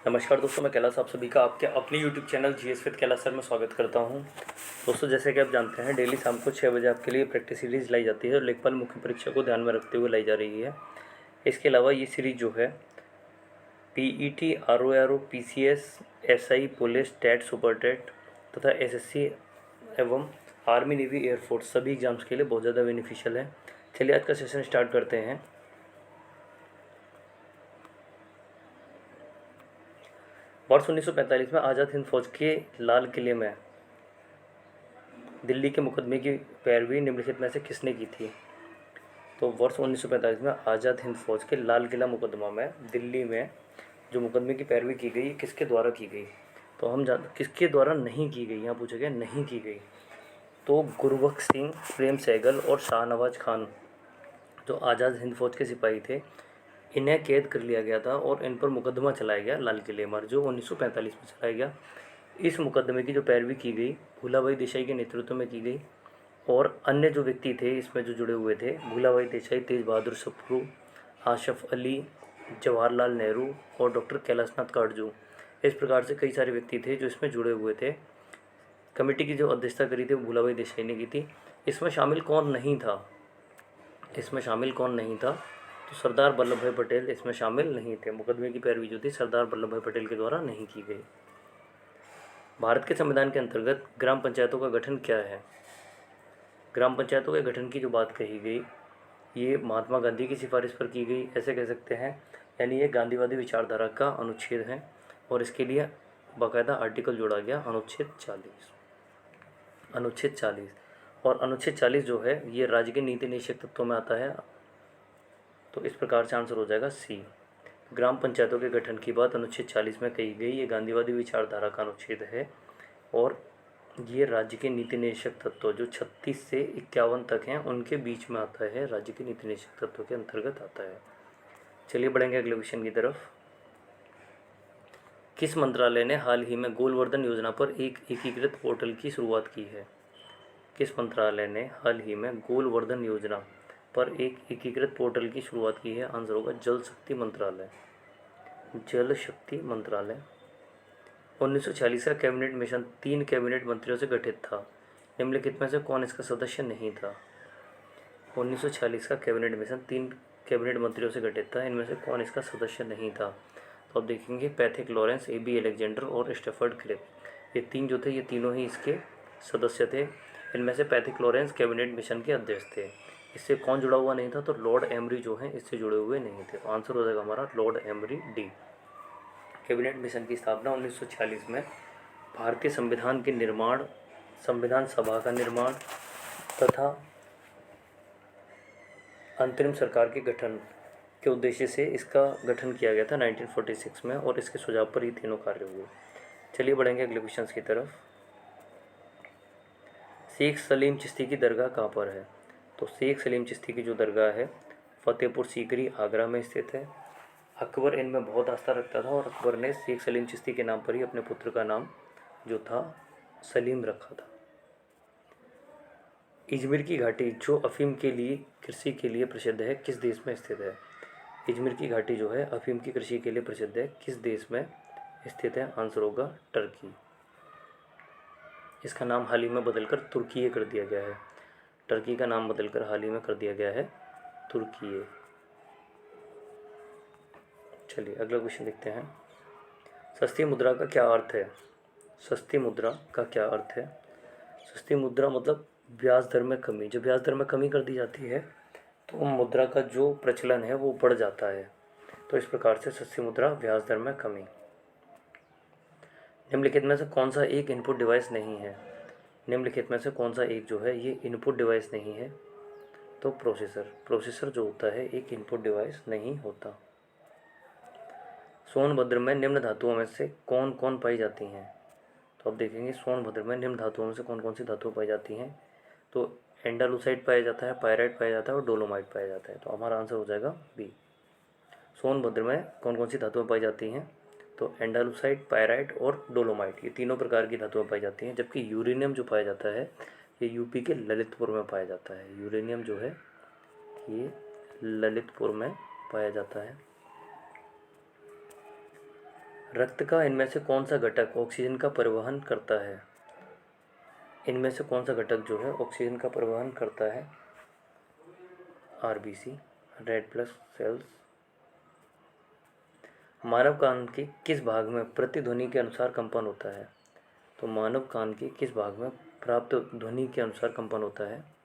नमस्कार दोस्तों, मैं कैलाश आप सभी का आपके अपने YouTube channel GS with Kailash sir में स्वागत करता हूं। दोस्तों, जैसे कि आप जानते हैं, डेली शाम को 6 बजे आपके लिए प्रैक्टिस सीरीज़ लाई जाती है और लेखपाल मुख्य परीक्षा को ध्यान में रखते हुए लाई जा रही है। इसके अलावा ये सीरीज़ जो है PET, RORO, PCS, SI, police, TET, super TET तथा एसएससी एवं आर्मी, नेवी, एयरफोर्स सभी एग्जाम्स के लिए बहुत ज़्यादा बेनिफिशियल है। चलिए आज का सेशन स्टार्ट करते हैं। वर्ष 1945 में आज़ाद हिंद फौज के लाल किले में दिल्ली के मुकदमे की पैरवी निम्नलिखित में से किसने की थी? तो वर्ष 1945 में आज़ाद हिंद फौज के लाल किला मुकदमा में दिल्ली में जो मुकदमे की पैरवी की गई, किसके द्वारा की गई? तो हम किसके द्वारा नहीं की गई, यहाँ पूछा गया नहीं की गई। तो गुरबख्श सिंह, प्रेम सहगल और शाहनवाज खान जो आज़ाद हिंद फौज के सिपाही थे, इन्हें कैद कर लिया गया था और इन पर मुकदमा चलाया गया लाल किले में, जो 1945 में चलाया गया। इस मुकदमे की जो पैरवी की गई भूलाभाई देसाई के नेतृत्व में की गई और अन्य जो व्यक्ति थे इसमें जो जुड़े हुए थे, भूलाभाई देसाई, तेज बहादुर सप्रू, आशफ अली, जवाहरलाल नेहरू और डॉक्टर कैलाशनाथ काटजू। इस प्रकार से कई सारे व्यक्ति थे जो इसमें जुड़े हुए थे। कमेटी की जो अध्यक्षता करी थी वो भूलाभाई देसाई ने की थी। इसमें शामिल कौन नहीं था? इसमें शामिल कौन नहीं था? तो सरदार वल्लभ भाई पटेल इसमें शामिल नहीं थे। मुकदमे की पैरवी जो थी सरदार वल्लभ भाई पटेल के द्वारा नहीं की गई। भारत के संविधान के अंतर्गत ग्राम पंचायतों का गठन क्या है? ग्राम पंचायतों के गठन की जो बात कही गई, ये महात्मा गांधी की सिफारिश पर की गई, ऐसे कह सकते हैं। यानी ये गांधीवादी विचारधारा का अनुच्छेद है और इसके लिए बाकायदा आर्टिकल जोड़ा गया, अनुच्छेद 40। अनुच्छेद 40 और अनुच्छेद 40 जो है ये राज्य के नीति निषेध तत्वों में आता है। तो इस प्रकार से आंसर हो जाएगा सी। ग्राम पंचायतों के गठन की बात अनुच्छेद 40 में कही गई। ये गांधीवादी विचारधारा का अनुच्छेद है और ये राज्य के नीति निषेध तत्व जो 36 से 51 तक हैं उनके बीच में आता है, राज्य के नीति निषेध तत्व के अंतर्गत आता है। चलिए बढ़ेंगे अगले क्वेश्चन की तरफ। किस मंत्रालय ने हाल ही में गोलवर्धन योजना पर एक एकीकृत पोर्टल की शुरुआत की है? किस मंत्रालय ने हाल ही में गोलवर्धन योजना पर एक एकीकृत पोर्टल की शुरुआत की है? आंसर होगा जल शक्ति मंत्रालय। जल शक्ति मंत्रालय। 1946 का कैबिनेट मिशन 3 कैबिनेट मंत्रियों से गठित था। निम्नलिखित में से कौन इसका सदस्य नहीं था? 1946 का कैबिनेट मिशन 3 कैबिनेट मंत्रियों से गठित था, इनमें से कौन इसका सदस्य नहीं था? तो अब देखेंगे Pethick Lawrence, A V Alexander और स्टेफर्ड क्रिप। ये तीन जो थे ये तीनों ही इसके सदस्य थे। इनमें से पैथिक लॉरेंस कैबिनेट मिशन के अध्यक्ष थे। इससे कौन जुड़ा हुआ नहीं था? तो लॉर्ड एमरी जो हैं इससे जुड़े हुए नहीं थे। तो आंसर हो जाएगा हमारा Lord emery, D. Cabinet mission की स्थापना 1946 में भारतीय संविधान के निर्माण, संविधान सभा का निर्माण तथा अंतरिम सरकार के गठन के उद्देश्य से इसका गठन किया गया था 1946 में और इसके सुझाव पर ये तीनों कार्य हुए। चलिए बढ़ेंगे अगले क्वेश्चन की तरफ। शेख सलीम चिश्ती की दरगाह कहाँ पर है? तो शेख सलीम चिश्ती की जो दरगाह है फतेहपुर सीकरी, आगरा में स्थित है। अकबर इनमें बहुत आस्था रखता था और अकबर ने शेख सलीम चिश्ती के नाम पर ही अपने पुत्र का नाम जो था सलीम रखा था। इजमिर की घाटी जो अफीम के लिए कृषि के लिए प्रसिद्ध है, किस देश में स्थित है? इजमिर की घाटी जो है अफीम की कृषि के लिए प्रसिद्ध है, किस देश में स्थित है? आंसर होगा टर्की। इसका नाम हाल ही में बदलकर तुर्की कर दिया गया है। टर्की का नाम बदलकर हाल ही में कर दिया गया है तुर्की। चलिए अगला क्वेश्चन देखते हैं। सस्ती मुद्रा का क्या अर्थ है? सस्ती मुद्रा का क्या अर्थ है? सस्ती मुद्रा मतलब ब्याज दर में कमी। जब ब्याज दर में कमी कर दी जाती है तो मुद्रा का जो प्रचलन है वो बढ़ जाता है। तो इस प्रकार से सस्ती मुद्रा, ब्याज दर में कमी। निम्नलिखित में से कौन सा एक इनपुट डिवाइस नहीं है? निम्नलिखित में से कौन सा एक जो है ये इनपुट डिवाइस नहीं है? तो प्रोसेसर। प्रोसेसर जो होता है एक इनपुट डिवाइस नहीं होता। सोनभद्र में निम्न धातुओं में से कौन कौन पाई जाती हैं? तो अब देखेंगे सोनभद्र में निम्न धातुओं में से कौन कौन सी धातुएं पाई जाती हैं। तो एंडालुसाइड पाया जाता है, पायराइट पाया जाता है और डोलोमाइट पाया जाता है। तो हमारा आंसर हो जाएगा बी। सोनभद्र में कौन कौन सी धातुएं पाई जाती हैं? तो एंडालुसाइड, पायराइट और डोलोमाइट, ये तीनों प्रकार की धातुएं पाई जाती हैं। जबकि यूरेनियम जो पाया जाता है ये यूपी के ललितपुर में पाया जाता है। यूरेनियम जो है ये ललितपुर में पाया जाता है। रक्त का इनमें से कौन सा घटक ऑक्सीजन का परिवहन करता है? इनमें से कौन सा घटक जो है ऑक्सीजन का परिवहन करता है? RBC, red blood cells. मानव कान के किस भाग में प्रतिध्वनि के अनुसार कंपन होता है? तो मानव कान के किस भाग में प्राप्त ध्वनि के अनुसार कंपन होता है?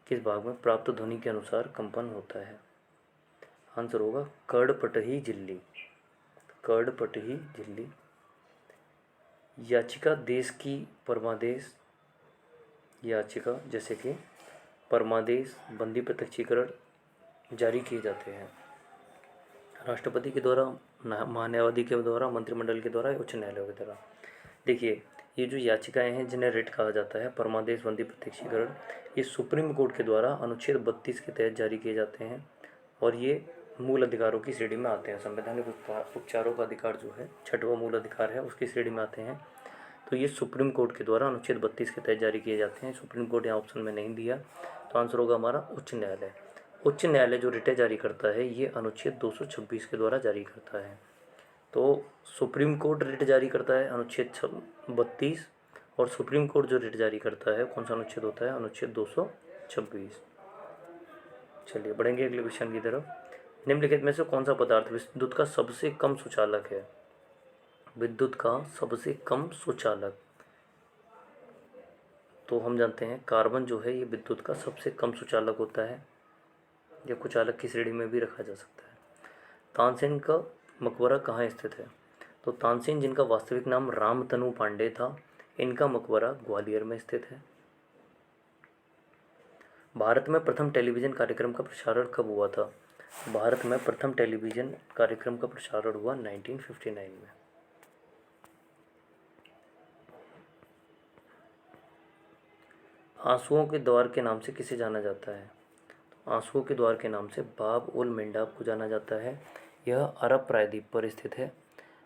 किस भाग में प्राप्त ध्वनि के अनुसार कंपन होता है? आंसर होगा कर्णपटही झिल्ली। कर्णपटही झिल्ली। याचिका देश की परमादेश याचिका जैसे कि परमादेश, बंदी प्रत्यक्षीकरण जारी किए जाते हैं राष्ट्रपति के द्वारा, महान्यायवादी के द्वारा, मंत्रिमंडल के द्वारा, उच्च न्यायालय के द्वारा। देखिए, ये जो याचिकाएं हैं जिन्हें रिट कहा जाता है, परमादेश, बंदी प्रत्यक्षीकरण, ये सुप्रीम कोर्ट के द्वारा अनुच्छेद 32 के तहत जारी किए जाते हैं और ये मूल अधिकारों की श्रेणी में आते हैं। संवैधानिक उपचारों का अधिकार जो है छठवां मूल अधिकार है, उसकी श्रेणी में आते हैं। तो ये सुप्रीम कोर्ट के द्वारा अनुच्छेद 32 के तहत जारी किए जाते हैं। सुप्रीम कोर्ट यहाँ ऑप्शन में नहीं दिया, तो आंसर होगा हमारा उच्च न्यायालय। उच्च न्यायालय जो रिटें जारी करता है ये अनुच्छेद 226 के द्वारा जारी करता है। तो सुप्रीम कोर्ट रिट जारी करता है अनुच्छेद 32 और सुप्रीम कोर्ट जो रिट जारी करता है कौन सा अनुच्छेद होता है? अनुच्छेद 226। चलिए बढ़ेंगे अगले क्वेश्चन की तरफ। निम्नलिखित में से कौन सा पदार्थ विद्युत का सबसे कम सुचालक है? विद्युत का सबसे कम सुचालक, तो हम जानते हैं कार्बन जो है ये विद्युत का सबसे कम सुचालक होता है, या कुचालक की श्रेणी में भी रखा जा सकता है। तानसेन का मकबरा कहाँ स्थित है? तो तानसेन जिनका वास्तविक नाम रामतनु पांडे था, इनका मकबरा ग्वालियर में स्थित है। भारत में प्रथम टेलीविज़न कार्यक्रम का प्रसारण कब हुआ था? भारत में प्रथम टेलीविज़न कार्यक्रम का प्रसारण हुआ 1959 में। आंसुओं के द्वार के नाम से किसे जाना जाता है? तो आंसुओं के द्वार के नाम से बाब उल मंडाब को जाना जाता है। यह अरब प्रायद्वीप पर स्थित है।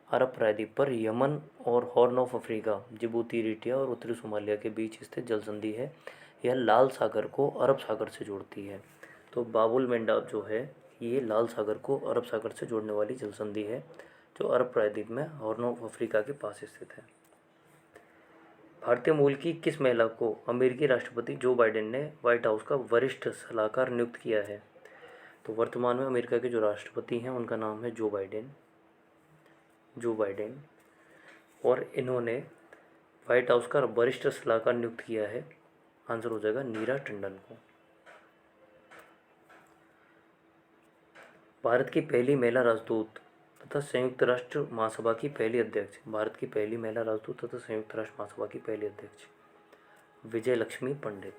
अरब प्रायद्वीप पर यमन और horn of Africa, Djibouti, Eritrea और उत्तरी सोमालिया के बीच स्थित जल संधि है। यह लाल सागर को अरब सागर से जोड़ती है। तो बाब उल मंडाब जो है ये लाल सागर को अरब सागर से जोड़ने वाली जल संधि है जो अरब प्रायद्वीप में हॉर्न ऑफ अफ्रीका के पास स्थित है। भारतीय मूल की किस महिला को अमेरिकी राष्ट्रपति जो बाइडेन ने व्हाइट हाउस का वरिष्ठ सलाहकार नियुक्त किया है? तो वर्तमान में अमेरिका के जो राष्ट्रपति हैं उनका नाम है जो बाइडेन, और इन्होंने व्हाइट हाउस का वरिष्ठ सलाहकार नियुक्त किया है। आंसर हो जाएगा नीरा टंडन को। भारत की पहली महिला राजदूत तथा संयुक्त राष्ट्र महासभा की पहली अध्यक्ष, भारत की पहली महिला राजदूत तथा संयुक्त राष्ट्र महासभा की पहली अध्यक्ष विजय लक्ष्मी पंडित।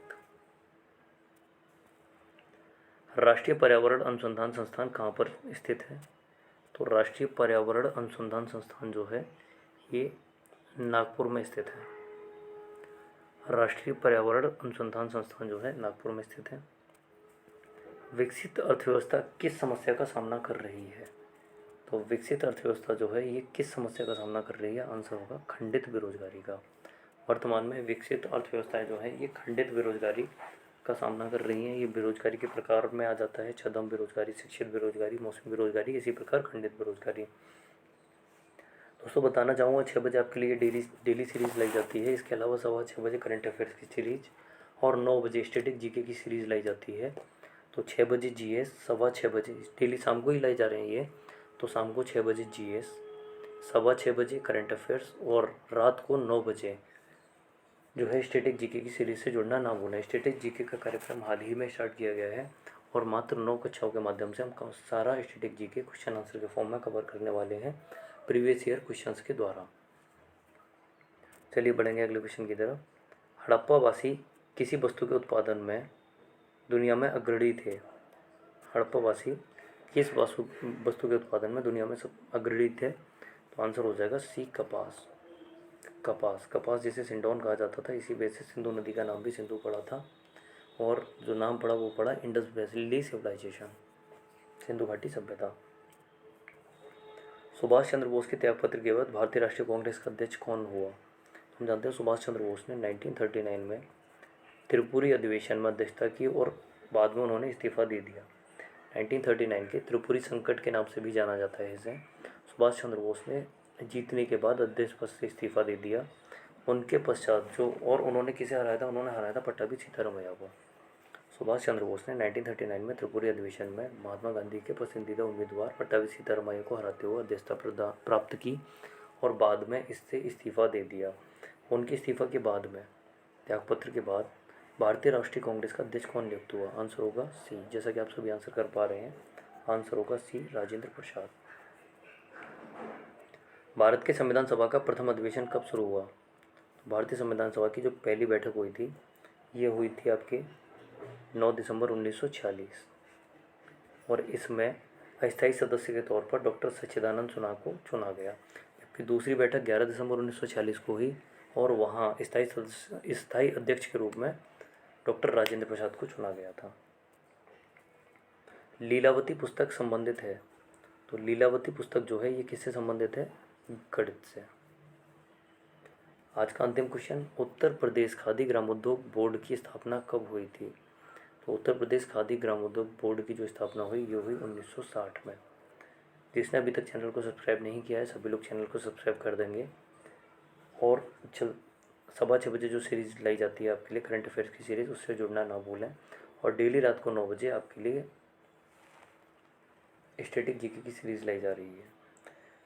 राष्ट्रीय पर्यावरण अनुसंधान संस्थान कहाँ पर स्थित है? तो राष्ट्रीय पर्यावरण अनुसंधान संस्थान जो है ये नागपुर में स्थित है। राष्ट्रीय पर्यावरण अनुसंधान संस्थान जो है नागपुर में स्थित है। विकसित अर्थव्यवस्था किस समस्या का सामना कर रही है? तो विकसित अर्थव्यवस्था जो है ये किस समस्या का सामना कर रही है? आंसर होगा खंडित बेरोजगारी का। वर्तमान में विकसित अर्थव्यवस्थाएं जो है ये खंडित बेरोजगारी का सामना कर रही हैं। ये बेरोजगारी के प्रकार में आ जाता है छद्म बेरोजगारी, शिक्षित बेरोजगारी, मौसमी बेरोजगारी, इसी प्रकार खंडित बेरोजगारी। दोस्तों बताना चाहूँगा 6 बजे आपके लिए डेली सीरीज़ लाई जाती है। इसके अलावा 6:15 बजे करंट अफेयर्स की सीरीज़ और 9 बजे स्टैटिक जीके की सीरीज़ लाई जाती है। तो 6 बजे जीएस, 6:15 बजे डेली शाम को ही लाई जा रहे हैं ये। तो शाम को 6 बजे जीएस, 6:15 बजे करंट अफेयर्स और रात को 9 बजे जो है स्टैटिक जीके की सीरीज़ से जुड़ना ना भूलें। स्टैटिक जीके का कार्यक्रम हाल ही में स्टार्ट किया गया है और मात्र 9 कक्षाओं के माध्यम से हम सारा स्टैटिक जीके क्वेश्चन आंसर के फॉर्म में कवर करने वाले हैं प्रीवियस ईयर क्वेश्चंस के द्वारा। चलिए बढ़ेंगे अगले क्वेश्चन की तरफ। हड़प्पावासी किसी वस्तु के उत्पादन में दुनिया में अग्रणी थे? हड़प्पावासी किस वस्तु के उत्पादन में दुनिया में सब अग्रणी थे? तो आंसर हो जाएगा सी, कपास। कपास जिसे सिंडोन कहा जाता था, इसी वजह से सिंधु नदी का नाम भी सिंधु पड़ा था और जो नाम पड़ा वो पड़ा इंडस वैली सिविलाइजेशन, सिंधु घाटी सभ्यता। सुभाष चंद्र बोस के त्यागपत्र के बाद भारतीय राष्ट्रीय कांग्रेस का अध्यक्ष कौन हुआ? हम जानते हैं सुभाष चंद्र बोस ने 1939 में त्रिपुरी अधिवेशन में अध्यक्षता की और बाद में उन्होंने इस्तीफा दे दिया। 1939 के त्रिपुरी संकट के नाम से भी जाना जाता है इसे। सुभाष चंद्र बोस ने जीतने के बाद अध्यक्ष पद से इस्तीफा दे दिया। उनके पश्चात जो और उन्होंने किसे हराया था, उन्होंने हराया था पट्टाभी सीतारामैया को। सुभाष चंद्र बोस ने 1939 में त्रिपुरी अधिवेशन में महात्मा गांधी के पसंदीदा उम्मीदवार पट्टाभी सीतारामैया को हराते हुए अध्यक्षता प्राप्त की और बाद में इससे इस्तीफा दे दिया। उनके इस्तीफा के बाद में त्यागपत्र के बाद भारतीय राष्ट्रीय कांग्रेस का अध्यक्ष कौन नियुक्त हुआ? आंसर होगा सी। जैसा कि आप सभी आंसर कर पा रहे हैं, आंसर होगा सी, राजेंद्र प्रसाद। भारत के संविधान सभा का प्रथम अधिवेशन कब शुरू हुआ? भारतीय संविधान सभा की जो पहली बैठक हुई थी, ये हुई थी आपके 9 दिसंबर 1946 और इसमें अस्थायी सदस्य के तौर पर डॉक्टर सच्चिदानंद सिन्हा को चुना गया। जबकि दूसरी बैठक 11 दिसंबर 1946 को हुई और वहाँ स्थायी अध्यक्ष के रूप में डॉक्टर राजेंद्र प्रसाद को चुना गया था। लीलावती पुस्तक संबंधित है, तो लीलावती पुस्तक जो है ये किससे संबंधित है? गणित से। आज का अंतिम क्वेश्चन, उत्तर प्रदेश खादी ग्रामोद्योग बोर्ड की स्थापना कब हुई थी? तो उत्तर प्रदेश खादी ग्रामोद्योग बोर्ड की जो स्थापना हुई ये हुई 1960 में। जिसने अभी तक चैनल को सब्सक्राइब नहीं किया है सभी लोग चैनल को सब्सक्राइब कर देंगे। और 6:15 जो सीरीज़ लाई जाती है आपके लिए करंट अफेयर्स की सीरीज़, उससे जुड़ना ना भूलें। और डेली रात को 9 बजे आपके लिए स्टैटिक जीके की सीरीज़ लाई जा रही है।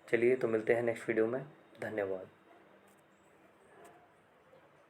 चलिए तो मिलते हैं नेक्स्ट वीडियो में। धन्यवाद।